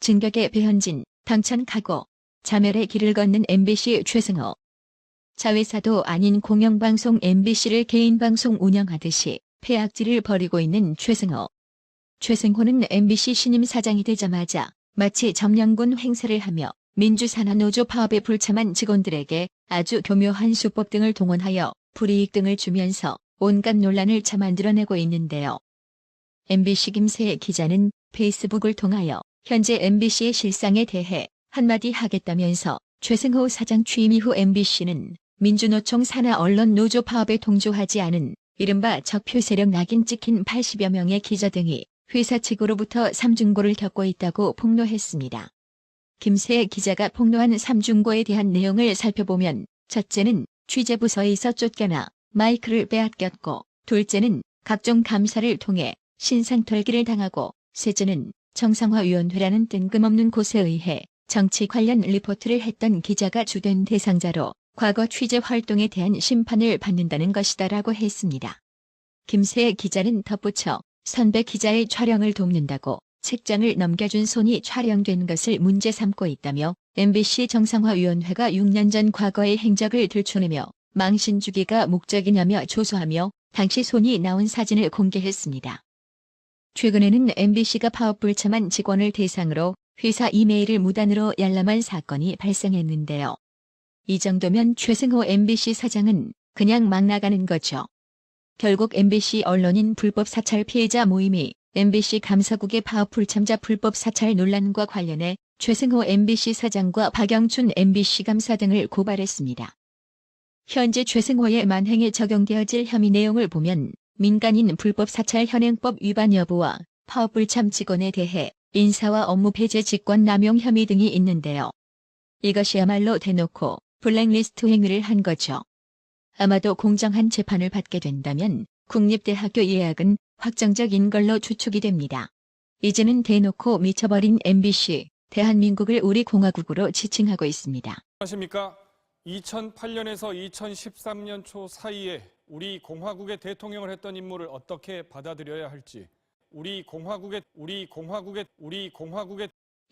진격의 배현진, 당천 각오. 자멸의 길을 걷는 MBC 최승호. 자회사도 아닌 공영방송 MBC를 개인방송 운영하듯이 폐악질을 벌이고 있는 최승호. 최승호는 MBC 신임 사장이 되자마자 마치 점령군 행세를 하며 민주산하노조 파업에 불참한 직원들에게 아주 교묘한 수법 등을 동원하여 불이익 등을 주면서 온갖 논란을 만들어내고 있는데요. MBC 김세혜 기자는 페이스북을 통하여 현재 MBC의 실상에 대해 한마디 하겠다면서 최승호 사장 취임 이후 MBC는 민주노총 산하 언론 노조 파업에 동조하지 않은 이른바 적표 세력 낙인 찍힌 80여 명의 기자 등이 회사 측으로부터 삼중고를 겪고 있다고 폭로했습니다. 김세혜 기자가 폭로한 삼중고에 대한 내용을 살펴보면 첫째는 취재부서에서 쫓겨나 마이크를 빼앗겼고, 둘째는 각종 감사를 통해 신상털기를 당하고, 셋째는 정상화위원회라는 뜬금없는 곳에 의해 정치 관련 리포트를 했던 기자가 주된 대상자로 과거 취재 활동에 대한 심판을 받는다는 것이다라고 했습니다. 김세혜 기자는 덧붙여 선배 기자의 촬영을 돕는다고 책장을 넘겨준 손이 촬영된 것을 문제 삼고 있다며 MBC 정상화위원회가 6년 전 과거의 행적을 들춰내며 망신 주기가 목적이냐며 조소하며 당시 손이 나온 사진을 공개했습니다. 최근에는 MBC가 파업 불참한 직원을 대상으로 회사 이메일을 무단으로 열람한 사건이 발생했는데요. 이 정도면 최승호 MBC 사장은 그냥 막 나가는 거죠. 결국 MBC 언론인 불법 사찰 피해자 모임이 MBC 감사국의 파업 불참자 불법 사찰 논란과 관련해 최승호 MBC 사장과 박영춘 MBC 감사 등을 고발했습니다. 현재 최승호의 만행에 적용되어질 혐의 내용을 보면 민간인 불법 사찰 현행법 위반 여부와 파업 불참 직원에 대해 인사와 업무 배제 직권 남용 혐의 등이 있는데요. 이것이야말로 대놓고 블랙리스트 행위를 한 거죠. 아마도 공정한 재판을 받게 된다면 국립대학교 예약은 확정적인 걸로 추측이 됩니다. 이제는 대놓고 미쳐버린 MBC, 대한민국을 우리 공화국으로 지칭하고 있습니다. 안녕하십니까? 2008년에서 2013년 초 사이에 우리 공화국의 대통령을 했던 인물을 어떻게 받아들여야 할지, 우리 공화국의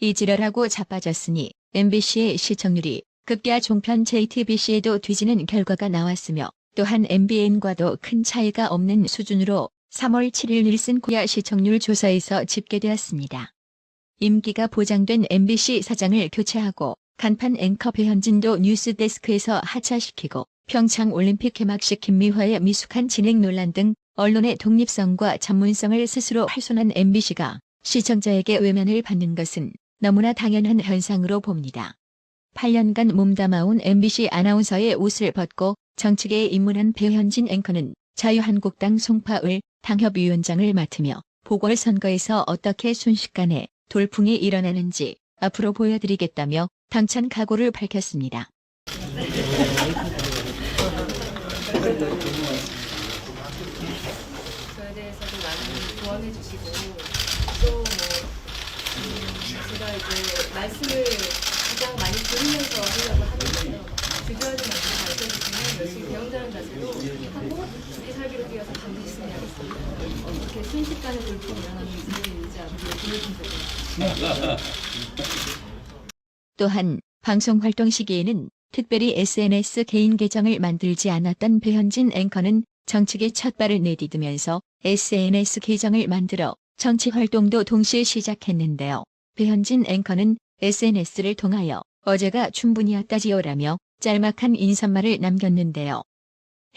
이지랄하고 자빠졌으니 MBC의 시청률이 급기야 종편 JTBC에도 뒤지는 결과가 나왔으며, 또한 MBN과도 큰 차이가 없는 수준으로 3월 7일 닐슨 코리아 시청률 조사에서 집계되었습니다. 임기가 보장된 MBC 사장을 교체하고 간판 앵커 배현진도 뉴스데스크에서 하차시키고 평창올림픽 개막식 김미화의 미숙한 진행 논란 등 언론의 독립성과 전문성을 스스로 훼손한 MBC가 시청자에게 외면을 받는 것은 너무나 당연한 현상으로 봅니다. 8년간 몸담아온 MBC 아나운서의 옷을 벗고 정치계에 입문한 배현진 앵커는 자유한국당 송파을 당협위원장을 맡으며 보궐선거에서 어떻게 순식간에 돌풍이 일어나는지 앞으로 보여드리겠다며 당찬 각오를 밝혔습니다. 저에 대해서도 많이 조언해 주시고 또 제가 이제 말씀을 가장 많이 들으면서 하려고 하는데요. 주저하지 않고 가르쳐주시면 열심히 배운다는 자세로 하고 우리 살기를 위해서 반드시 승리하겠습니다. 어떻게 순식간에 돌풍이 일어나는지 이제 앞으로 보여주세요. 또한 방송 활동 시기에는 특별히 SNS 개인 계정을 만들지 않았던 배현진 앵커는 정치계 첫 발을 내디디면서 SNS 계정을 만들어 정치 활동도 동시에 시작했는데요. 배현진 앵커는 SNS를 통하여 어제가 충분히였다지요라며 짤막한 인사말을 남겼는데요.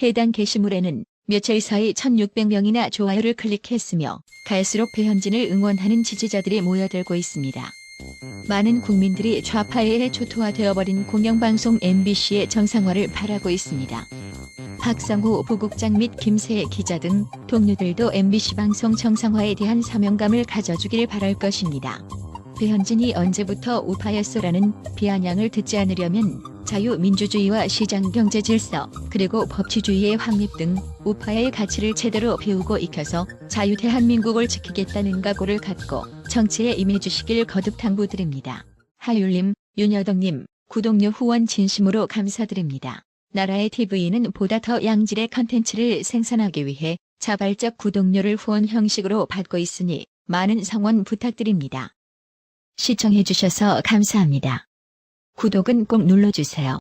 해당 게시물에는 며칠 사이 1600명이나 좋아요를 클릭했으며 갈수록 배현진을 응원하는 지지자들이 모여들고 있습니다. 많은 국민들이 좌파에 초토화되어버린 공영방송 MBC의 정상화를 바라고 있습니다. 박성호 부국장 및 김세혜 기자 등 동료들도 MBC 방송 정상화에 대한 사명감을 가져주길 바랄 것입니다. 배현진이 언제부터 우파였어라는 비아냥을 듣지 않으려면 자유민주주의와 시장경제 질서, 그리고 법치주의의 확립 등 우파의 가치를 제대로 배우고 익혀서 자유대한민국을 지키겠다는 각오를 갖고 정치에 임해주시길 거듭 당부드립니다. 하율님, 윤여덕님, 구독료 후원 진심으로 감사드립니다. 나라의 TV는 보다 더 양질의 컨텐츠를 생산하기 위해 자발적 구독료를 후원 형식으로 받고 있으니 많은 성원 부탁드립니다. 시청해주셔서 감사합니다. 구독은 꼭 눌러주세요.